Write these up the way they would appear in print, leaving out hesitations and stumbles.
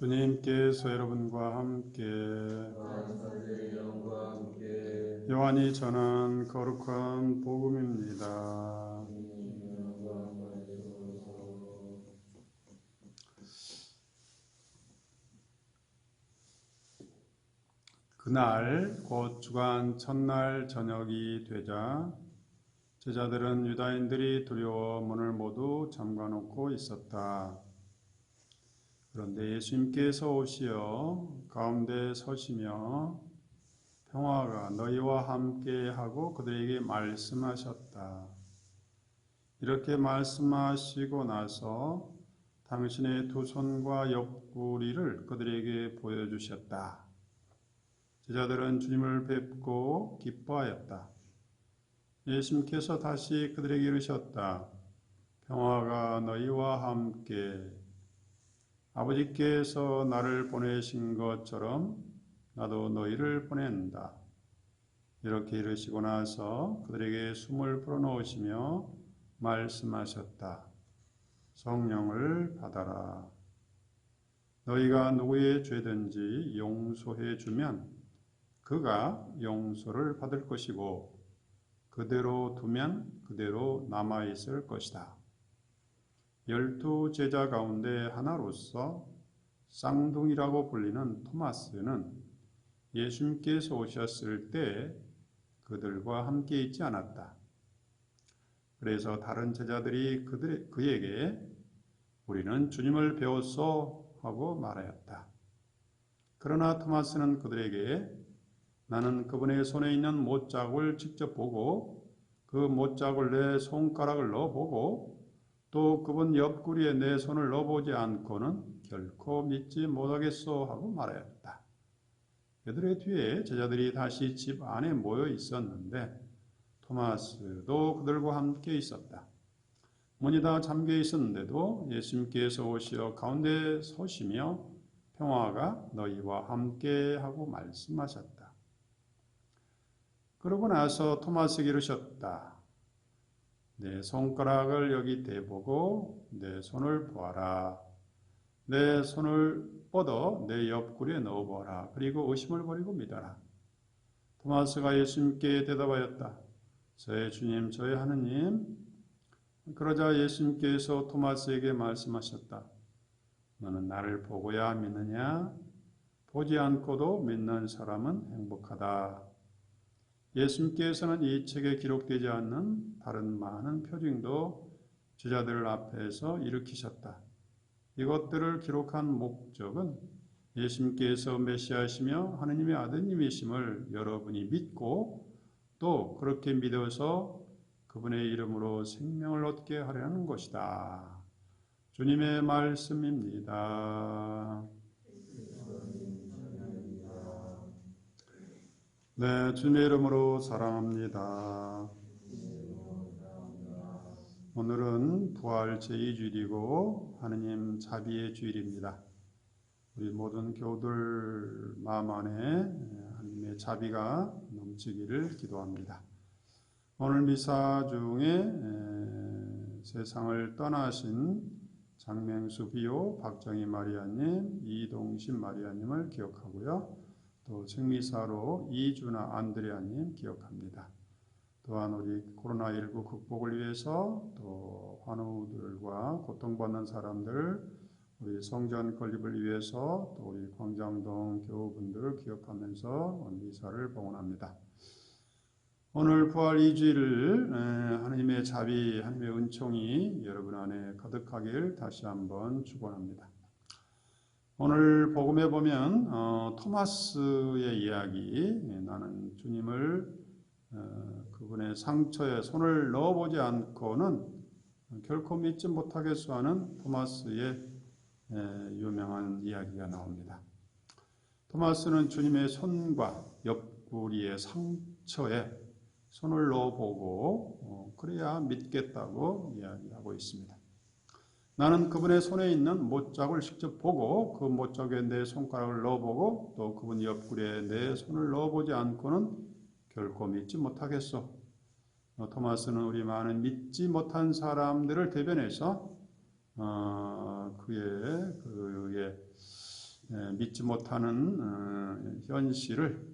주님께서 여러분과 함께 요한이 전한 거룩한 복음입니다. 그날 곧 주간 첫날 저녁이 되자 제자들은 유다인들이 두려워 문을 모두 잠가놓고 있었다. 그런데 예수님께서 오시어 가운데 서시며 평화가 너희와 함께 하고 그들에게 말씀하셨다. 이렇게 말씀하시고 나서 당신의 두 손과 옆구리를 그들에게 보여주셨다. 제자들은 주님을 뵙고 기뻐하였다. 예수님께서 다시 그들에게 이르셨다. 평화가 너희와 함께. 아버지께서 나를 보내신 것처럼 나도 너희를 보낸다. 이렇게 이르시고 나서 그들에게 숨을 불어넣으시며 말씀하셨다. 성령을 받아라. 너희가 누구의 죄든지 용서해 주면 그가 용서를 받을 것이고 그대로 두면 그대로 남아있을 것이다. 12 제자 가운데 하나로서 쌍둥이라고 불리는 토마스는 예수님께서 오셨을 때 그들과 함께 있지 않았다. 그래서 다른 제자들이 그에게 우리는 주님을 배웠소 하고 말하였다. 그러나 토마스는 그들에게 나는 그분의 손에 있는 못자국을 직접 보고 그 못자국을 내 손가락을 넣어보고 또 그분 옆구리에 내 손을 넣어보지 않고는 결코 믿지 못하겠소 하고 말하였다. 그들의 뒤에 제자들이 다시 집 안에 모여 있었는데 토마스도 그들과 함께 있었다. 문이 다 잠겨 있었는데도 예수님께서 오시어 가운데 서시며 평화가 너희와 함께 하고 말씀하셨다. 그러고 나서 토마스에게 이르셨다. 내 손가락을 여기 대보고 내 손을 보아라. 내 손을 뻗어 내 옆구리에 넣어보아라. 그리고 의심을 버리고 믿어라. 토마스가 예수님께 대답하였다. 저의 주님, 저의 하느님. 그러자 예수님께서 토마스에게 말씀하셨다. 너는 나를 보고야 믿느냐? 보지 않고도 믿는 사람은 행복하다. 예수님께서는 이 책에 기록되지 않는 다른 많은 표징도 제자들 앞에서 일으키셨다. 이것들을 기록한 목적은 예수님께서 메시아시며 하느님의 아드님이심을 여러분이 믿고 또 그렇게 믿어서 그분의 이름으로 생명을 얻게 하려는 것이다. 주님의 말씀입니다. 네, 주님의 이름으로 사랑합니다. 오늘은 부활 제2주일이고 하느님 자비의 주일입니다. 우리 모든 교우들 마음 안에 하느님의 자비가 넘치기를 기도합니다. 오늘 미사 중에 세상을 떠나신 장맹수 비오, 박정희 마리아님, 이동신 마리아님을 기억하고요. 또 생미사로 이주나 안드레아님 기억합니다. 또한 우리 코로나19 극복을 위해서 또 환우들과 고통받는 사람들, 우리 성전 건립을 위해서 또 우리 광장동 교우분들을 기억하면서 미사를 봉헌합니다. 오늘 부활 2주일을 하나님의 자비, 하나님의 은총이 여러분 안에 가득하길 다시 한번 축원합니다. 오늘 복음에 보면 토마스의 이야기, 나는 주님을 그분의 상처에 손을 넣어보지 않고는 결코 믿지 못하겠소 하는 토마스의 유명한 이야기가 나옵니다. 토마스는 주님의 손과 옆구리의 상처에 손을 넣어보고 그래야 믿겠다고 이야기하고 있습니다. 나는 그분의 손에 있는 못자국을 직접 보고 그 못자국에 내 손가락을 넣어보고 또 그분 옆구리에 내 손을 넣어보지 않고는 결코 믿지 못하겠소. 토마스는 우리 많은 믿지 못한 사람들을 대변해서 그의 믿지 못하는 현실을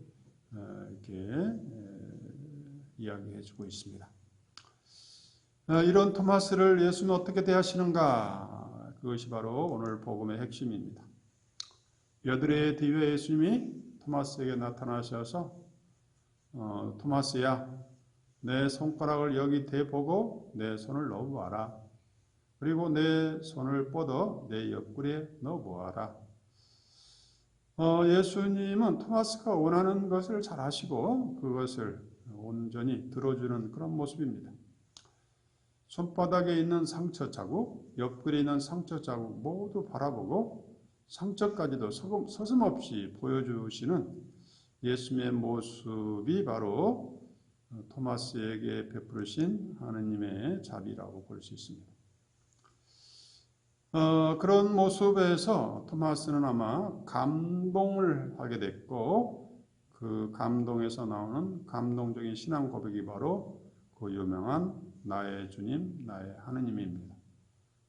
이렇게 이야기해 주고 있습니다. 이런 토마스를 예수는 어떻게 대하시는가? 그것이 바로 오늘 복음의 핵심입니다. 여드레 뒤에 예수님이 토마스에게 나타나셔서 토마스야, 내 손가락을 여기 대보고 내 손을 넣어보아라. 그리고 내 손을 뻗어 내 옆구리에 넣어보아라. 예수님은 토마스가 원하는 것을 잘 아시고 그것을 온전히 들어주는 그런 모습입니다. 손바닥에 있는 상처 자국, 옆구리에 있는 상처 자국 모두 바라보고 상처까지도 서슴없이 보여주시는 예수님의 모습이 바로 토마스에게 베푸르신 하느님의 자비라고 볼 수 있습니다. 그런 모습에서 토마스는 아마 감동을 하게 됐고 그 감동에서 나오는 감동적인 신앙 고백이 바로 그 유명한 나의 주님, 나의 하느님입니다.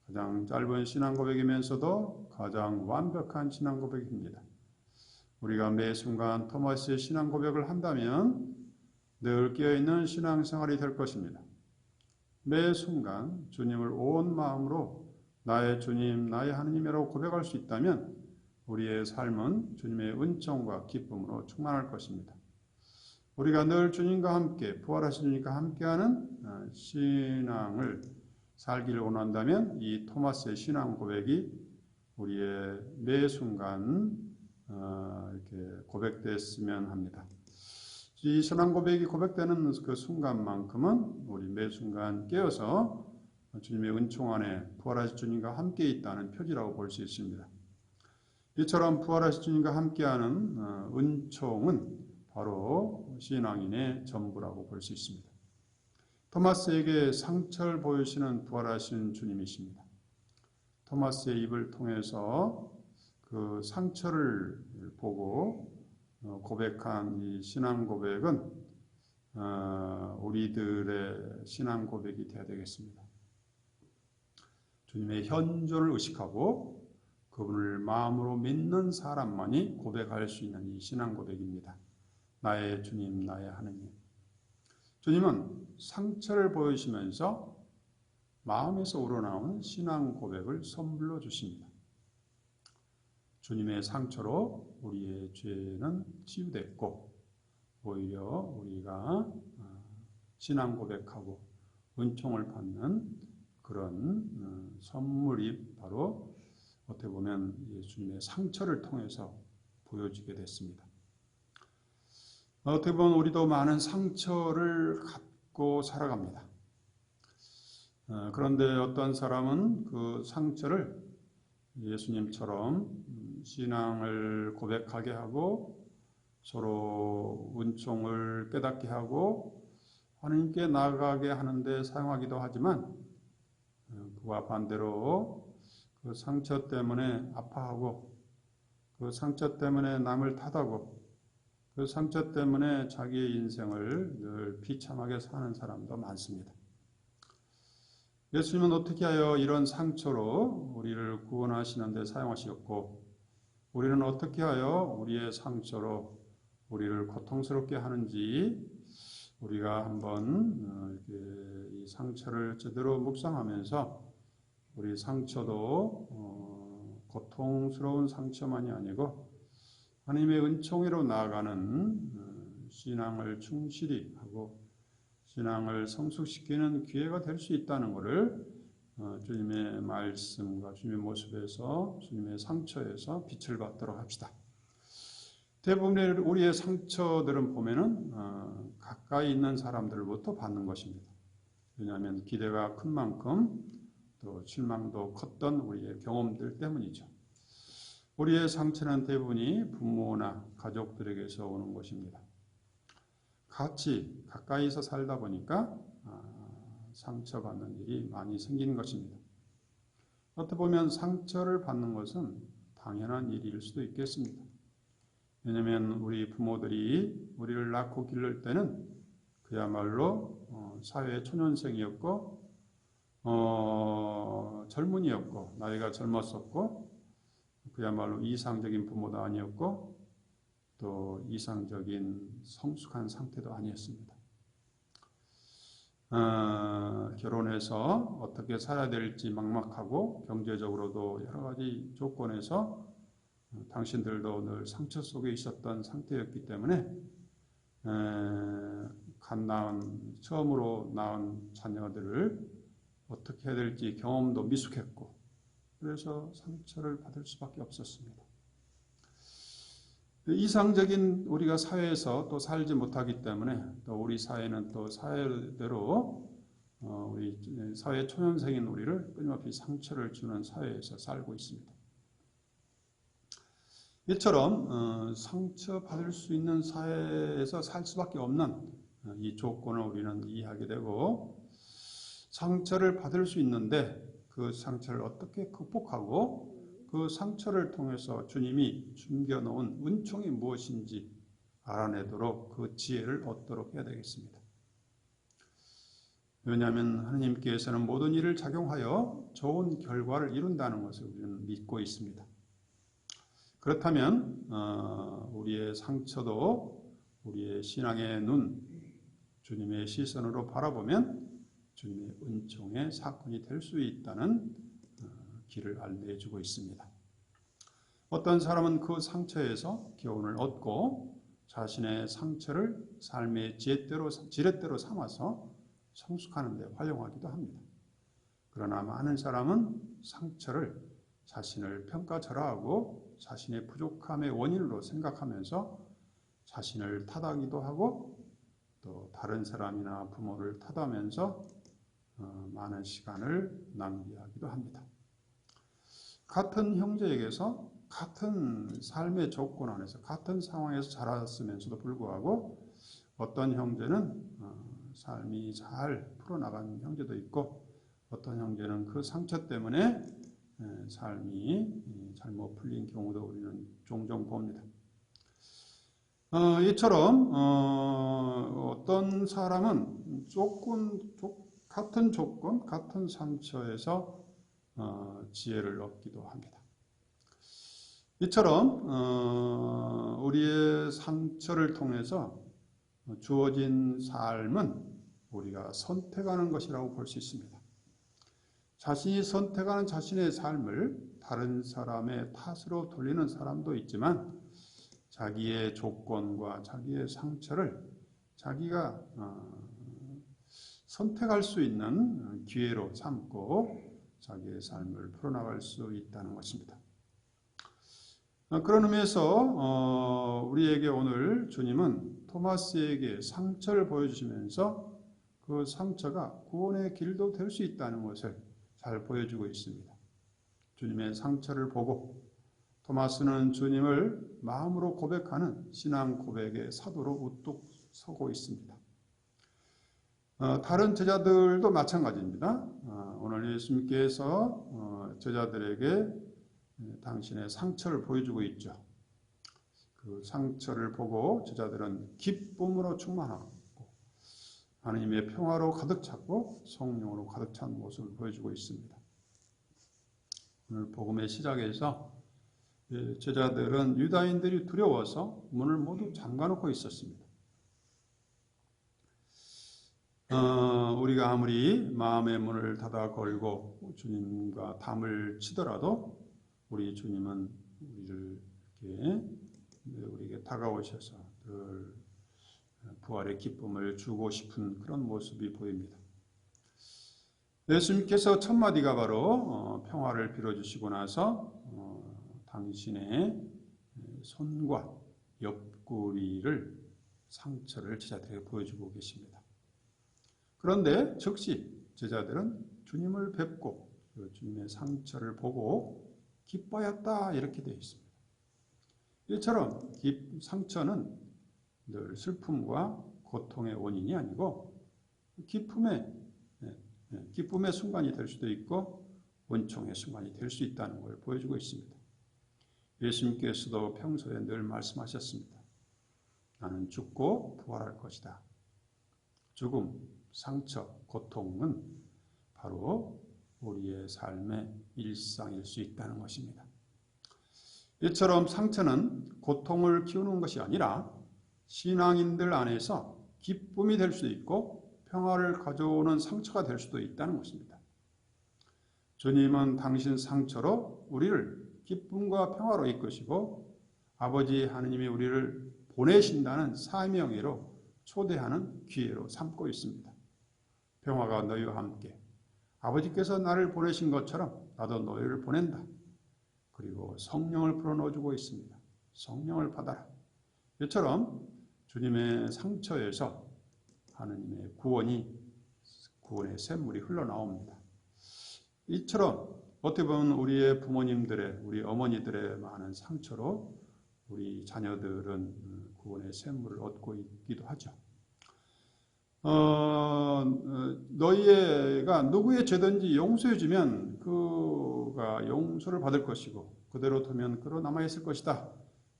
가장 짧은 신앙 고백이면서도 가장 완벽한 신앙 고백입니다. 우리가 매 순간 토마스의 신앙 고백을 한다면 늘 깨어있는 신앙생활이 될 것입니다. 매 순간 주님을 온 마음으로 나의 주님, 나의 하느님이라고 고백할 수 있다면 우리의 삶은 주님의 은총과 기쁨으로 충만할 것입니다. 우리가 늘 주님과 함께, 부활하신 주님과 함께하는 신앙을 살기를 원한다면 이 토마스의 신앙 고백이 우리의 매 순간 이렇게 고백됐으면 합니다. 이 신앙 고백이 고백되는 그 순간만큼은 우리 매 순간 깨어서 주님의 은총 안에 부활하신 주님과 함께 있다는 표지라고 볼 수 있습니다. 이처럼 부활하신 주님과 함께하는 은총은 바로 신앙인의 전부라고 볼 수 있습니다. 토마스에게 상처를 보이시는 부활하신 주님이십니다. 토마스의 입을 통해서 그 상처를 보고 고백한 이 신앙 고백은 우리들의 신앙 고백이 되어야 되겠습니다. 주님의 현존을 의식하고 그분을 마음으로 믿는 사람만이 고백할 수 있는 이 신앙 고백입니다. 나의 주님, 나의 하느님. 주님은 상처를 보이시면서 마음에서 우러나오는 신앙 고백을 선물로 주십니다. 주님의 상처로 우리의 죄는 치유됐고 오히려 우리가 신앙 고백하고 은총을 받는 그런 선물이 바로 어떻게 보면 예수님의 상처를 통해서 보여지게 됐습니다. 어떻게 보면 우리도 많은 상처를 갖고 살아갑니다. 그런데 어떤 사람은 그 상처를 예수님처럼 신앙을 고백하게 하고 서로 은총을 깨닫게 하고 하나님께 나아가게 하는데 사용하기도 하지만 그와 반대로 그 상처 때문에 아파하고 그 상처 때문에 남을 탓하고 그 상처 때문에 자기의 인생을 늘 비참하게 사는 사람도 많습니다. 예수님은 어떻게 하여 이런 상처로 우리를 구원하시는 데 사용하셨고 우리는 어떻게 하여 우리의 상처로 우리를 고통스럽게 하는지 우리가 한번 이렇게 이 상처를 제대로 묵상하면서 우리 상처도 고통스러운 상처만이 아니고 하나님의 은총으로 나아가는 신앙을 충실히 하고 신앙을 성숙시키는 기회가 될 수 있다는 것을 주님의 말씀과 주님의 모습에서 주님의 상처에서 빛을 받도록 합시다. 대부분의 우리의 상처들은 보면은 가까이 있는 사람들로부터 받는 것입니다. 왜냐하면 기대가 큰 만큼 또 실망도 컸던 우리의 경험들 때문이죠. 우리의 상처는 대부분이 부모나 가족들에게서 오는 것입니다. 같이 가까이서 살다 보니까 상처받는 일이 많이 생기는 것입니다. 어떻게 보면 상처를 받는 것은 당연한 일일 수도 있겠습니다. 왜냐하면 우리 부모들이 우리를 낳고 기를 때는 그야말로 사회의 초년생이었고 젊은이였고 나이가 젊었었고 그야말로 이상적인 부모도 아니었고 또 이상적인 성숙한 상태도 아니었습니다. 결혼해서 어떻게 살아야 될지 막막하고 경제적으로도 여러 가지 조건에서 당신들도 늘 상처 속에 있었던 상태였기 때문에 처음으로 낳은 자녀들을 어떻게 해야 될지 경험도 미숙했고 그래서 상처를 받을 수밖에 없었습니다. 이상적인 우리가 사회에서 또 살지 못하기 때문에 또 우리 사회는 또 사회대로 우리 사회 초년생인 우리를 끊임없이 상처를 주는 사회에서 살고 있습니다. 이처럼 상처받을 수 있는 사회에서 살 수밖에 없는 이 조건을 우리는 이해하게 되고 상처를 받을 수 있는데 그 상처를 어떻게 극복하고 그 상처를 통해서 주님이 숨겨놓은 은총이 무엇인지 알아내도록 그 지혜를 얻도록 해야 되겠습니다. 왜냐하면 하나님께서는 모든 일을 작용하여 좋은 결과를 이룬다는 것을 우리는 믿고 있습니다. 그렇다면 우리의 상처도 우리의 신앙의 눈, 주님의 시선으로 바라보면 주님의 은총의 사건이 될 수 있다는 길을 알려주고 있습니다. 어떤 사람은 그 상처에서 교훈을 얻고 자신의 상처를 삶의 지렛대로 삼아서 성숙하는 데 활용하기도 합니다. 그러나 많은 사람은 상처를 자신을 평가절하하고 자신의 부족함의 원인으로 생각하면서 자신을 탓하기도 하고 또 다른 사람이나 부모를 탓하면서 많은 시간을 낭비하기도 합니다. 같은 형제에게서 같은 삶의 조건 안에서 같은 상황에서 자랐으면서도 불구하고 어떤 형제는 삶이 잘 풀어나간 형제도 있고 어떤 형제는 그 상처 때문에 삶이 잘못 풀린 경우도 우리는 종종 봅니다. 이처럼 어떤 사람은 같은 조건, 같은 상처에서 지혜를 얻기도 합니다. 이처럼 우리의 상처를 통해서 주어진 삶은 우리가 선택하는 것이라고 볼 수 있습니다. 자신이 선택하는 자신의 삶을 다른 사람의 탓으로 돌리는 사람도 있지만 자기의 조건과 자기의 상처를 자기가 선택할 수 있는 기회로 삼고 자기의 삶을 풀어나갈 수 있다는 것입니다. 그런 의미에서 우리에게 오늘 주님은 토마스에게 상처를 보여주시면서 그 상처가 구원의 길도 될 수 있다는 것을 잘 보여주고 있습니다. 주님의 상처를 보고 토마스는 주님을 마음으로 고백하는 신앙 고백의 사도로 우뚝 서고 있습니다. 다른 제자들도 마찬가지입니다. 오늘 예수님께서 제자들에게 당신의 상처를 보여주고 있죠. 그 상처를 보고 제자들은 기쁨으로 충만하고 하나님의 평화로 가득 찼고 성령으로 가득 찬 모습을 보여주고 있습니다. 오늘 복음의 시작에서 제자들은 유다인들이 두려워서 문을 모두 잠가놓고 있었습니다. 우리가 아무리 마음의 문을 닫아 걸고 주님과 담을 치더라도 우리 주님은 우리에게 다가오셔서 늘 부활의 기쁨을 주고 싶은 그런 모습이 보입니다. 예수님께서 첫 마디가 바로 평화를 빌어주시고 나서 당신의 손과 옆구리를 상처를 제자들에게 보여주고 계십니다. 그런데 즉시 제자들은 주님을 뵙고 주님의 상처를 보고 기뻐했다 이렇게 되어 있습니다. 이처럼 상처는 늘 슬픔과 고통의 원인이 아니고 기쁨의 순간이 될 수도 있고 은총의 순간이 될 수 있다는 걸 보여주고 있습니다. 예수님께서도 평소에 늘 말씀하셨습니다. 나는 죽고 부활할 것이다. 죽음, 상처, 고통은 바로 우리의 삶의 일상일 수 있다는 것입니다. 이처럼 상처는 고통을 키우는 것이 아니라 신앙인들 안에서 기쁨이 될 수도 있고 평화를 가져오는 상처가 될 수도 있다는 것입니다. 주님은 당신 상처로 우리를 기쁨과 평화로 이끄시고 아버지 하느님이 우리를 보내신다는 사명으로 초대하는 기회로 삼고 있습니다. 평화가 너희와 함께. 아버지께서 나를 보내신 것처럼 나도 너희를 보낸다. 그리고 성령을 불어넣어주고 있습니다. 성령을 받아라. 이처럼 주님의 상처에서 하느님의 구원의 샘물이 흘러나옵니다. 이처럼 어떻게 보면 우리의 부모님들의, 우리 어머니들의 많은 상처로 우리 자녀들은 구원의 샘물을 얻고 있기도 하죠. 너희가 누구의 죄든지 용서해주면 그가 용서를 받을 것이고 그대로 두면 그로 남아있을 것이다.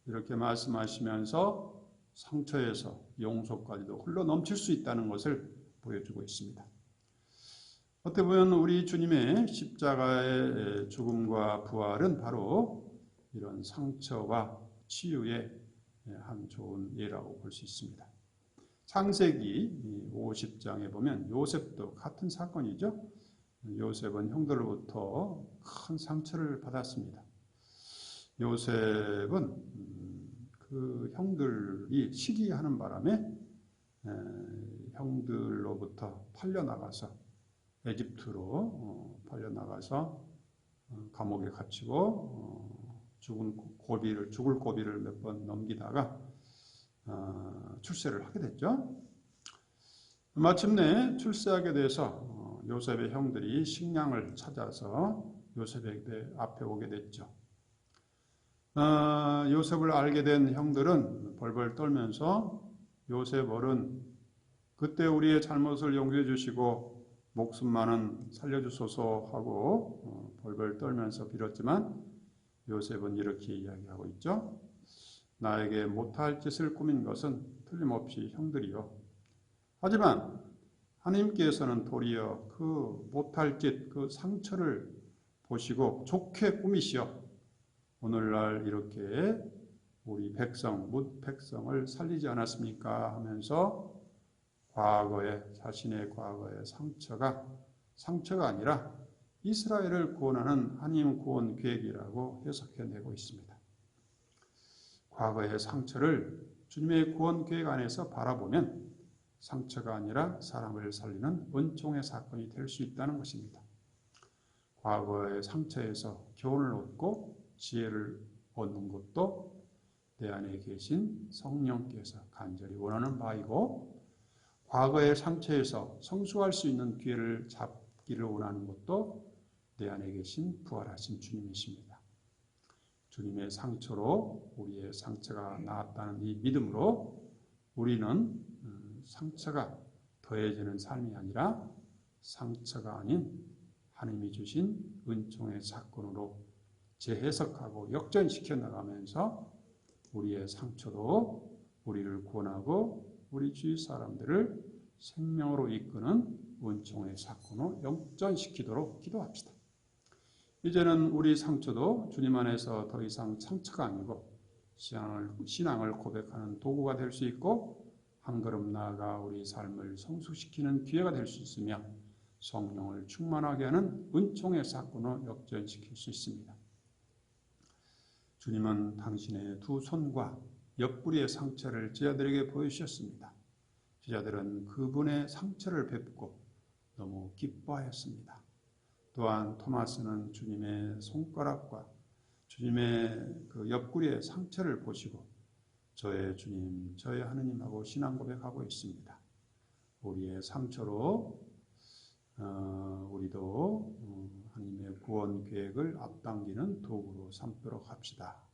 이렇게 말씀하시면서 상처에서 용서까지도 흘러넘칠 수 있다는 것을 보여주고 있습니다. 어떻게 보면 우리 주님의 십자가의 죽음과 부활은 바로 이런 상처와 치유의 한 좋은 예라고 볼 수 있습니다. 창세기 50장에 보면 요셉도 같은 사건이죠. 요셉은 형들로부터 큰 상처를 받았습니다. 요셉은 그 형들이 시기하는 바람에 형들로부터 팔려나가서 에집트로 팔려나가서 감옥에 갇히고 죽을 고비를 몇 번 넘기다가 출세를 하게 됐죠. 마침내 출세하게 돼서 요셉의 형들이 식량을 찾아서 요셉의 앞에 오게 됐죠. 요셉을 알게 된 형들은 벌벌 떨면서 요셉 어른, 그때 우리의 잘못을 용서해 주시고 목숨만은 살려주소서 하고 벌벌 떨면서 빌었지만 요셉은 이렇게 이야기하고 있죠. 나에게 못할 짓을 꾸민 것은 틀림없이 형들이요. 하지만 하나님께서는 도리어 그 못할 짓, 그 상처를 보시고 좋게 꾸미시어 오늘날 이렇게 우리 뭇 백성을 살리지 않았습니까? 하면서 자신의 과거의 상처가 아니라 이스라엘을 구원하는 하나님 구원 계획이라고 해석해내고 있습니다. 과거의 상처를 주님의 구원 계획 안에서 바라보면 상처가 아니라 사람을 살리는 은총의 사건이 될 수 있다는 것입니다. 과거의 상처에서 교훈을 얻고 지혜를 얻는 것도 내 안에 계신 성령께서 간절히 원하는 바이고, 과거의 상처에서 성수할 수 있는 기회를 잡기를 원하는 것도 내 안에 계신 부활하신 주님이십니다. 주님의 상처로 우리의 상처가 나았다는 이 믿음으로 우리는 상처가 더해지는 삶이 아니라 상처가 아닌 하나님이 주신 은총의 사건으로 재해석하고 역전시켜 나가면서 우리의 상처로 우리를 구원하고 우리 주위 사람들을 생명으로 이끄는 은총의 사건으로 역전시키도록 기도합시다. 이제는 우리 상처도 주님 안에서 더 이상 상처가 아니고 신앙을 고백하는 도구가 될 수 있고 한 걸음 나아가 우리 삶을 성숙시키는 기회가 될 수 있으며 성령을 충만하게 하는 은총의 사건으로 역전시킬 수 있습니다. 주님은 당신의 두 손과 옆구리의 상처를 제자들에게 보여주셨습니다. 제자들은 그분의 상처를 뵙고 너무 기뻐하였습니다. 또한 토마스는 주님의 손가락과 주님의 그 옆구리의 상처를 보시고 저의 주님, 저의 하느님하고 신앙 고백하고 있습니다. 우리의 상처로 우리도 하나님의 구원 계획을 앞당기는 도구로 삼도록 합시다.